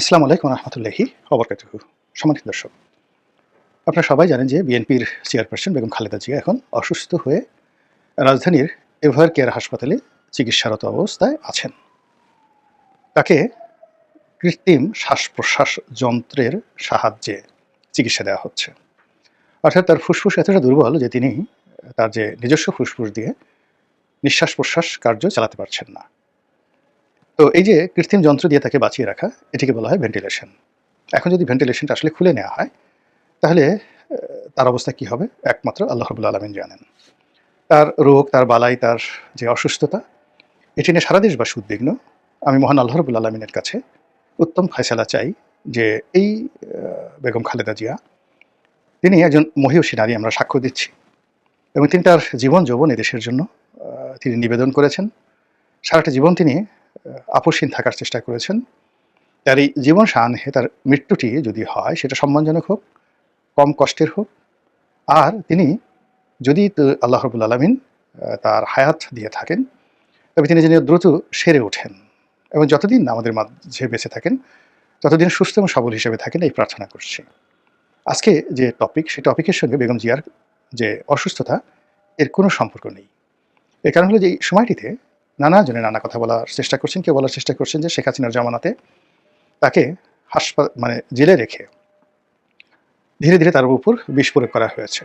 আসসালামু আলাইকুম রহমতুল্লাহি ওবরকাতুহু। সম্মানিত দর্শক, আপনারা সবাই জানেন যে বিএনপির চেয়ারপারসন বেগম খালেদা জিয়া এখন অসুস্থ হয়ে রাজধানীর এভার কেয়ার হাসপাতালে চিকিৎসারত অবস্থায় আছেন। তাকে কৃত্রিম শ্বাস প্রশ্বাস যন্ত্রের সাহায্যে চিকিৎসা দেওয়া হচ্ছে। অর্থাৎ তার ফুসফুস এতটা দুর্বল যে তিনি তার যে নিজস্ব ফুসফুস দিয়ে নিঃশ্বাস প্রশ্বাস কার্য চালাতে পারছেন না। তো এই যে কৃত্রিম যন্ত্র দিয়ে তাকে বাঁচিয়ে রাখা, এটিকে বলা হয় ভেন্টিলেশন। এখন যদি ভেন্টিলেশনটা আসলে খুলে নেওয়া হয়, তাহলে তার অবস্থা কি হবে একমাত্র আল্লাহ রাব্বুল আলামিন জানেন। তার রোগ, তার বালাই, তার যে অসুস্থতা, এটি নিয়ে সারা দেশবাসী উদ্বিগ্ন। আমি মহান আল্লাহ রাব্বুল আলামিনের কাছে উত্তম ফায়সালা চাই যে এই বেগম খালেদা জিয়া, তিনি একজন মহিয়সী নারী, আমরা সাক্ষ্য দিচ্ছি, এবং তিনি তার জীবন যৌবন এদেশের জন্য তিনি নিবেদন করেছেন। সারাটা জীবন তিনি আপোষহীন থাকার চেষ্টা করেছেন। তার এই জীবন সায়ান্নে তার মৃত্যুটি যদি হয়, সেটা সম্মানজনক হোক, কম কষ্টের হোক। আর তিনি যদি আল্লাহ রাব্বুল আলামিন তার হায়াত দিয়ে থাকেন, তবে তিনি যেন দ্রুত সেরে ওঠেন এবং যতদিন আমাদের মাঝে বেঁচে থাকেন, ততদিন সুস্থ এবং সবল হিসেবে থাকেন, এই প্রার্থনা করছি। আজকে যে টপিক, সেই টপিকের সঙ্গে বেগম জিয়ার যে অসুস্থতা, এর কোনো সম্পর্ক নেই। এর কারণ হলো যে এই সময়টিতে নানাজনে নানা কথা বলার চেষ্টা করছেন। কেউ বলার চেষ্টা করছেন যে শেখ হাসিনার জামানাতে তাকে জেলে রেখে ধীরে ধীরে তার উপর বিষ প্রয়োগ করা হয়েছে।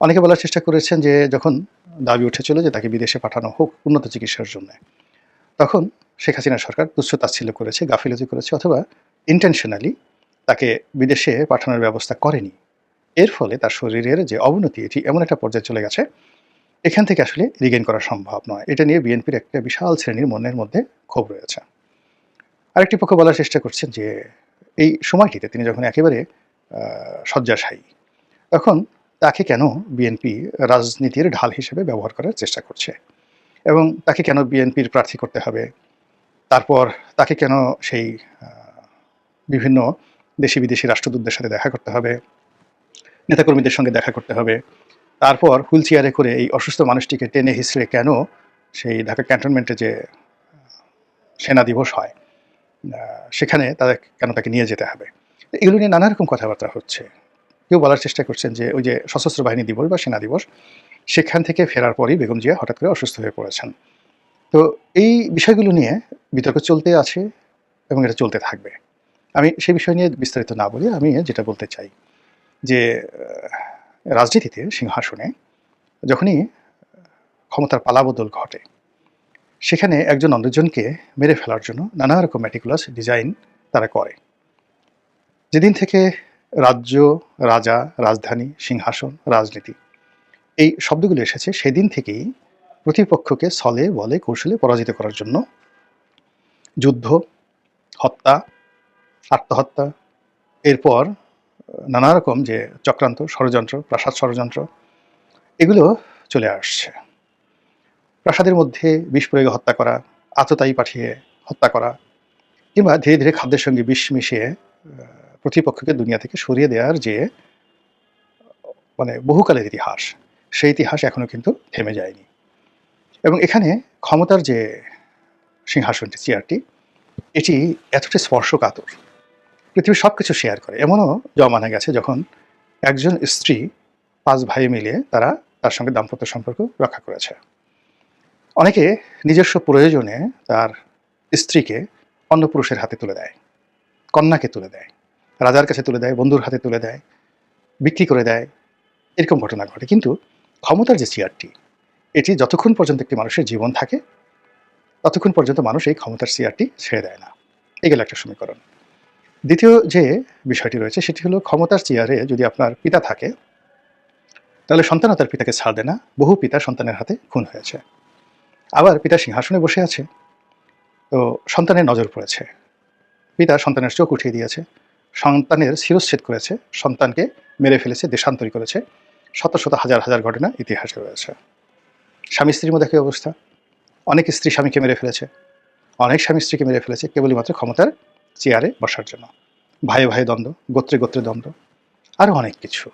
অনেকে বলার চেষ্টা করেছেন যে যখন দাবি উঠেছিল যে তাকে বিদেশে পাঠানো হোক উন্নত চিকিৎসার জন্য, তখন শেখ হাসিনা সরকার তুচ্ছ-তাচ্ছিল্য করেছে, গাফিলতি করেছে, অথবা ইন্টেনশনালি তাকে বিদেশে পাঠানোর ব্যবস্থা করেনি। এর ফলে তার শরীরের যে অবনতি, এটি এমন একটা পর্যায়ে চলে গেছে, এখান থেকে আসলে রিগেইন করা সম্ভব নয়। এটা নিয়ে বিএনপির একটা বিশাল শ্রেণীর মনের মধ্যে ক্ষোভ রয়েছে। আরেকটি পক্ষ বলার চেষ্টা করছেন যে এই সময়টিতে তিনি যখন একেবারে শয্যাশায়ী, তখন তাকে কেন বিএনপি রাজনীতির ঢাল হিসেবে ব্যবহার করার চেষ্টা করছে, এবং তাকে কেন বিএনপির প্রার্থী করতে হবে, তারপর তাকে কেন সেই বিভিন্ন দেশি বিদেশি রাষ্ট্রদূতদের সাথে দেখা করতে হবে, নেতাকর্মীদের সঙ্গে দেখা করতে হবে, তারপর হুইল চেয়ারে করে এই অসুস্থ মানুষটিকে টেনে হিসড়ে কেন সেই ঢাকা ক্যান্টনমেন্টে যে সেনা দিবস হয়, সেখানে কেন তাকে নিয়ে যেতে হবে। এগুলো নিয়ে নানা রকম কথাবার্তা হচ্ছে। কেউ বলার চেষ্টা করছেন যে ওই যে সশস্ত্র বাহিনী দিবস বা সেনা দিবস, সেখান থেকে ফেরার পরই বেগম জিয়া হঠাৎ করে অসুস্থ হয়ে পড়েছেন। তো এই বিষয়গুলো নিয়ে বিতর্ক চলতে আছে এবং এটা চলতে থাকবে। আমি সেই বিষয় নিয়ে বিস্তারিত না বলে আমি যেটা বলতে চাই যে রাজনীতিতে সিংহাসনে যখনই ক্ষমতার পালাবদল ঘটে, সেখানে একজন অন্যজনকে মেরে ফেলার জন্য নানা রকম ম্যাটিকুলাস ডিজাইন তারা করে। যেদিন থেকে রাজ্য, রাজা, রাজধানী, সিংহাসন, রাজনীতি এই শব্দগুলো এসেছে, সেদিন থেকেই প্রতিপক্ষকে ছলে বলে কৌশলে পরাজিত করার জন্য যুদ্ধ, হত্যা, আত্মহত্যা, এরপর নানা রকম যে চক্রান্ত, ষড়যন্ত্র, প্রাসাদ ষড়যন্ত্র, এগুলো চলে আসছে। প্রাসাদের মধ্যে বিষ প্রয়োগে হত্যা করা, আততায়ী পাঠিয়ে হত্যা করা, কিংবা ধীরে ধীরে খাদ্যের সঙ্গে বিষ মিশিয়ে প্রতিপক্ষকে দুনিয়া থেকে সরিয়ে দেওয়ার যে বহুকালের ইতিহাস, সেই ইতিহাস এখনো কিন্তু থেমে যায়নি। এবং এখানে ক্ষমতার যে সিংহাসনটি, চেয়ারটি, এটি এতটা স্পর্শকাতর, পৃথিবীর সব কিছু শেয়ার করে। এমনও জমানা গেছে যখন একজন স্ত্রী 5 ভাই মিলে তারা তার সঙ্গে দাম্পত্য সম্পর্ক রক্ষা করেছে। অনেকে নিজস্ব প্রয়োজনে তার স্ত্রীকে অন্য পুরুষের হাতে তুলে দেয়, কন্যাকে তুলে দেয়, রাজার কাছে তুলে দেয়, বন্ধুর হাতে তুলে দেয়, বিক্রি করে দেয়, এরকম ঘটনা ঘটে। কিন্তু ক্ষমতার যে চেয়ারটি, এটি যতক্ষণ পর্যন্ত একটি মানুষের জীবন থাকে, ততক্ষণ পর্যন্ত মানুষ এই ক্ষমতার চেয়ারটি ছেড়ে দেয় না। এগুলো একটা সমীকরণ। দ্বিতীয় যে বিষয়টি রয়েছে, সেটি হলো ক্ষমতার চেয়ারে যদি আপনার পিতা থাকে, তাহলে সন্তানও তার পিতাকে ছাড় দেয় না। বহু পিতা সন্তানের হাতে খুন হয়েছে। আবার পিতা সিংহাসনে বসে আছে, তো সন্তানের নজর পড়েছে, পিতা সন্তানের চোখ উঠিয়ে দিয়েছে, সন্তানের শিরচ্ছেদ করেছে, সন্তানকে মেরে ফেলেছে, দেশান্তরী করেছে। শত শত হাজার হাজার ঘটনা ইতিহাসে রয়েছে। স্বামী স্ত্রীর মধ্যে একই অবস্থা। অনেক স্ত্রী স্বামীকে মেরে ফেলেছে, অনেক স্বামী স্ত্রীকে মেরে ফেলেছে, কেবলই মাত্র ক্ষমতার চেয়ারে বসার জন্য। ভাইয়ে ভাইয়ে দ্বন্দ্ব, গোত্রে গোত্রে দ্বন্দ্ব, আরও অনেক কিছু।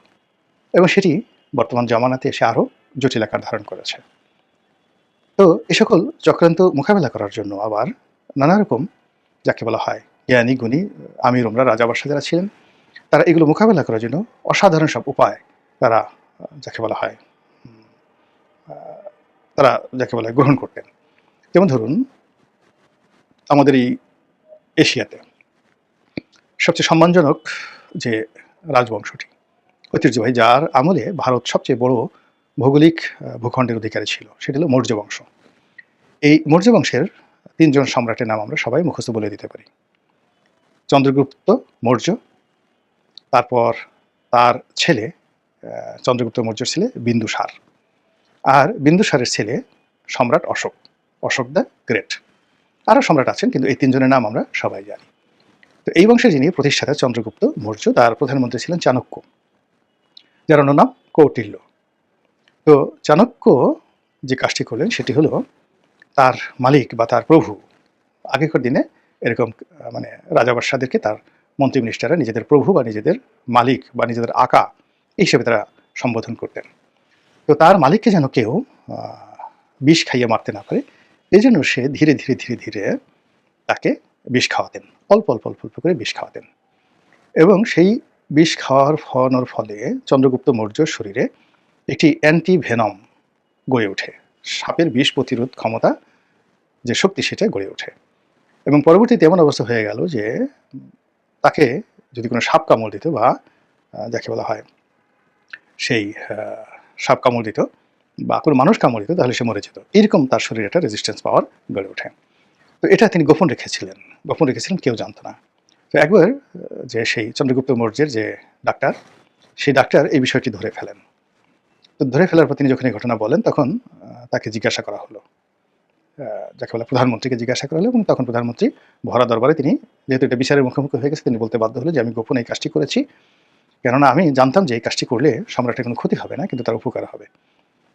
এবং সেটি বর্তমান জামানাতে এসে আরও জটিল আকার ধারণ করেছে। তো এ সকল চক্রান্ত মোকাবেলা করার জন্য আবার নানা রকম, যাকে বলা হয় জ্ঞানী গুণী আমির ওমরা রাজা বাদশাহ যারা ছিলেন, তারা এগুলো মোকাবেলা করার জন্য অসাধারণ সব উপায় তারা যাকে বলা হয় তারা যাকে বলা হয় গ্রহণ করতেন। যেমন ধরুন, আমাদের এই এশিয়াতে সবচেয়ে সম্মানজনক যে রাজবংশটি ঐতিহ্যবাহী, যার আমলে ভারত সবচেয়ে বড় ভৌগোলিক ভূখণ্ডের অধিকারী ছিল, সেটা হলো মৌর্য বংশ। এই মৌর্য বংশের ৩ জন সম্রাটের নাম আমরা সবাই মুখস্থ বলে দিতে পারি। চন্দ্রগুপ্ত মৌর্য, তারপর তার ছেলে চন্দ্রগুপ্ত মৌর্যের ছেলে বিন্দুসার, আর বিন্দুসারের ছেলে সম্রাট অশোক, অশোক দ্য গ্রেট। আরও সম্রাট আছেন, কিন্তু এই ৩ জনের নাম আমরা সবাই জানি। তো এই বংশের যিনি প্রতিষ্ঠাতা চন্দ্রগুপ্ত মৌর্য, তার প্রধানমন্ত্রী ছিলেন চাণক্য, যার অন্য নাম কৌটিল্য। তো চাণক্য যে কাজটি করলেন সেটি হলো, তার মালিক বা তার প্রভু, আগেকার দিনে এরকম মানে রাজা বাদশাদেরকে তার মন্ত্রী মিনিস্টাররা নিজেদের প্রভু বা নিজেদের মালিক বা নিজেদের আকা এই হিসেবে তারা সম্বোধন করতেন। তো তার মালিককে যেন কেউ বিষ খাইয়ে মারতে না পারে, এই জন্য সে ধীরে ধীরে ধীরে ধীরে তাকে বিষ খাওয়াতেন, অল্প অল্প অল্প অল্প করে বিষ খাওয়াতেন। এবং সেই বিষ খাওয়ানোর ফলে চন্দ্রগুপ্ত মৌর্যর শরীরে একটি অ্যান্টি ভেনম গড়ে ওঠে, সাপের বিষ প্রতিরোধ ক্ষমতা যে শক্তি সেটা গড়ে ওঠে। এবং পরবর্তীতে এমন অবস্থা হয়ে গেল যে তাকে যদি কোনো সাপ কামড় দিত বা যাকে বলা হয় সেই সাপ কামড় দিত বা কোনো মানুষ কামড় দিত, তাহলে সে মরে যেত। এরকম তার শরীরে একটা রেজিস্ট্যান্স পাওয়ার গড়ে ওঠে। তো এটা তিনি গোপন রেখেছিলেন, কেউ জানতো না। তো একবার যে সেই চন্দ্রগুপ্ত মৌর্যের যে ডাক্তার, সেই ডাক্তার এই বিষয়টি ধরে ফেলেন। তো ধরে ফেলার পর তিনি যখন এই ঘটনা বলেন, তখন তাকে জিজ্ঞাসা করা হলো, যাকে বলে প্রধানমন্ত্রীকে জিজ্ঞাসা করা হলো, এবং তখন প্রধানমন্ত্রী ভরা দরবারে তিনি, যেহেতু এটা বিচারের মুখোমুখি হয়ে গেছে, তিনি বলতে বাধ্য হলো যে আমি গোপনে এই কাজটি করেছি, কেননা আমি জানতাম যে এই কাজটি করলে সম্রাটের কোনো ক্ষতি হবে না, কিন্তু তার উপকার হবে।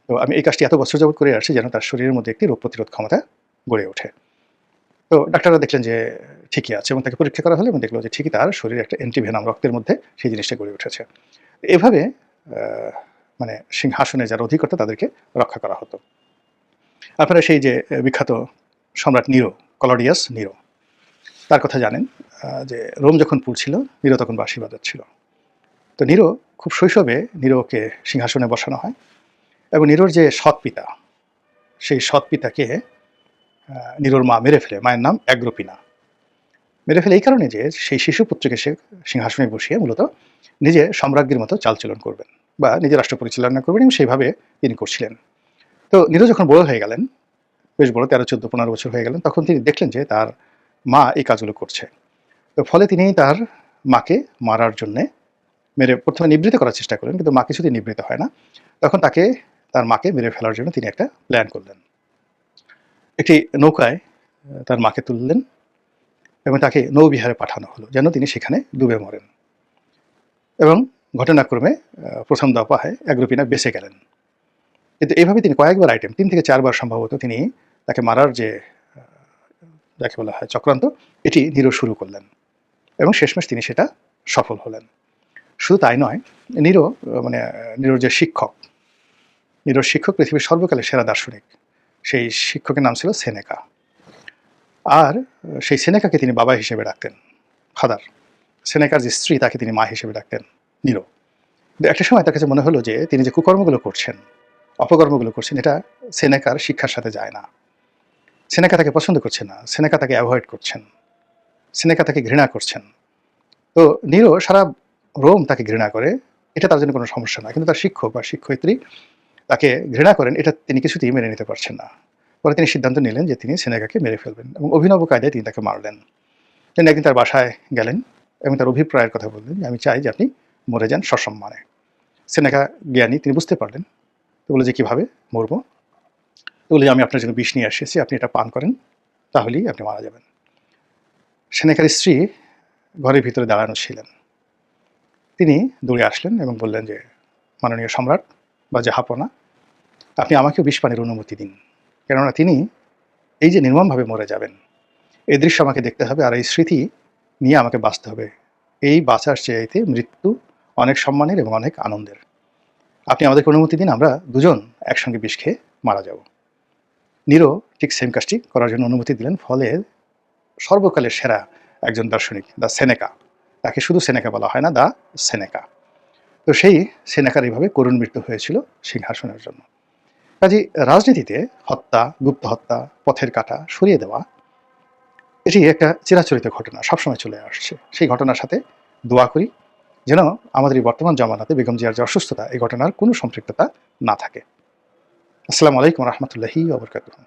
তো আমি এই কাজটি এত বছর যাবত করে আসছি যেন তার শরীরের মধ্যে একটি রোগ প্রতিরোধ ক্ষমতা গড়ে ওঠে। তো ডাক্তাররা দেখলেন যে ঠিকই আছে, এবং তাকে পরীক্ষা করা হলো এবং দেখলো যে ঠিকই তার শরীরে একটা অ্যান্টিভেনাম রক্তের মধ্যে সেই জিনিসটা গড়ে উঠেছে। এভাবে মানে সিংহাসনে যারা অধিকর্তা তাদেরকে রক্ষা করা হতো। আপনারা সেই যে বিখ্যাত সম্রাট নিরো, কলডিয়াস নিরো, তার কথা জানেন, যে রোম যখন পুড়ছিল, নিরো তখন বাঁশি বাজাচ্ছিল। তো নিরো খুব শৈশবে নিরোকে সিংহাসনে বসানো হয়, এবং নিরোর যে সৎ পিতা, সেই সৎ পিতাকে নিরোর মা মেরে ফেলে। মায়ের নাম অ্যাগ্রোপিনা। মেরে ফেলে এই কারণে যে সেই শিশুপুত্রকে সে সিংহাসনে বসিয়ে মূলত নিজে সম্রাজ্ঞীর মতো চালচলন করবেন বা নিজে রাষ্ট্র পরিচালনা করবেন, এবং সেইভাবে তিনি করছিলেন। তো নিরো যখন বড় হয়ে গেলেন, বেশ বড়, 13, 14, 15 বছর হয়ে গেলেন, তখন তিনি দেখলেন যে তার মা এই কাজগুলো করছে। তো ফলে তিনি তার মাকে মারার জন্যে প্রথমে নিবৃত করার চেষ্টা করলেন, কিন্তু মা কিছুতেই নিবৃত হয় না। তখন তার মাকে মেরে ফেলার জন্য তিনি একটা প্ল্যান করলেন। একটি নৌকায় তার মাকে তুললেন এবং তাকে নৌবিহারে পাঠানো হলো, যেন তিনি সেখানে ডুবে মরেন। এবং ঘটনাক্রমে প্রথম দফায় অ্যাগ্রিপিনা বেঁচে গেলেন। কিন্তু এইভাবে তিনি কয়েকবার 3 থেকে 4 বার সম্ভবত তিনি তাকে মারার যে যাকে বলা হয় চক্রান্ত, এটি নিরো শুরু করলেন, এবং শেষমেশ তিনি সেটা সফল হলেন। শুধু তাই নয়, নিরোর যে নিরোর শিক্ষক পৃথিবীর সর্বকালের সেরা দার্শনিক, সেই শিক্ষকের নাম ছিল সেনেকা। আর সেই সেনেকাকে তিনি বাবা হিসেবে ডাকতেন, ফাদার। সেনেকার যে স্ত্রী, তাকে তিনি মা হিসেবে ডাকতেন, নিরো। কিন্তু একটা সময় তার কাছে মনে হলো যে তিনি যে কুকর্মগুলো করছেন, অপকর্মগুলো করছেন, এটা সেনেকার শিক্ষার সাথে যায় না। সেনেকা তাকে পছন্দ করছে না, সেনেকা তাকে অ্যাভয়েড করছেন, সেনেকা তাকে ঘৃণা করছেন। তো নিরো সারা রোম তাকে ঘৃণা করে, এটা তার জন্য কোনো সমস্যা না, কিন্তু তার শিক্ষক বা শিক্ষয়িত্রী তাকে ঘৃণা করেন, এটা তিনি কিছুতেই মেনে নিতে পারছেন না। পরে তিনি সিদ্ধান্ত নিলেন যে তিনি সেনেকাকে মেরে ফেলবেন, এবং অভিনব কায়দায় তিনি তাকে মারলেন। তিনি একদিন তার বাসায় গেলেন এবং তার অভিপ্রায়ের কথা বললেন যে আমি চাই যে আপনি মরে যান সসম্মানে। সেনেকা জ্ঞানী, তিনি বুঝতে পারলেন। তো বলে যে কীভাবে মরবো? তো বলে যে আমি আপনার জন্য বিষ নিয়ে এসেছি, আপনি এটা পান করেন, তাহলেই আপনি মারা যাবেন। সেনেকার স্ত্রী ঘরের ভিতরে দাঁড়ানো ছিলেন। তিনি দৌড়ে আসলেন এবং বললেন যে মাননীয় সম্রাট বা জাহাপনা, আপনি আমাকেও বিষ পানের অনুমতি দিন, কেননা তিনি এই যে নির্মমভাবে মরে যাবেন, এই দৃশ্য আমাকে দেখতে হবে, আর এই স্মৃতি নিয়ে আমাকে বাঁচতে হবে। এই বাঁচার চাইতে মৃত্যু অনেক সম্মানের এবং অনেক আনন্দের। আপনি আমাদেরকে অনুমতি দিন, আমরা দুজন একসঙ্গে বিষ খেয়ে মারা যাব। নিরো ঠিক সেম কাজটি করার জন্য অনুমতি দিলেন। ফলে সর্বকালের সেরা একজন দার্শনিক, দ্য সেনেকা। তাকে শুধু সেনেকা বলা হয় না, দ্য সেনেকা। তো সেই সেনেকার এইভাবে করুণ মৃত্যু হয়েছিল সিংহাসনের জন্য। কাজেই রাজনীতিতে হত্যা, গুপ্ত হত্যা, পথের কাঁটা সরিয়ে দেওয়া, এটি একটা চিরাচরিত ঘটনা, সবসময় চলে আসছে। সেই ঘটনার সাথে দোয়া করি যেন আমাদের এই বর্তমান জামানাতে বেগম জিয়ার যে অসুস্থতা, এই ঘটনার কোনো সম্পৃক্ততা না থাকে। আসসালামু আলাইকুম রহমতুল্লাহি ওয়া বারাকাতুহু।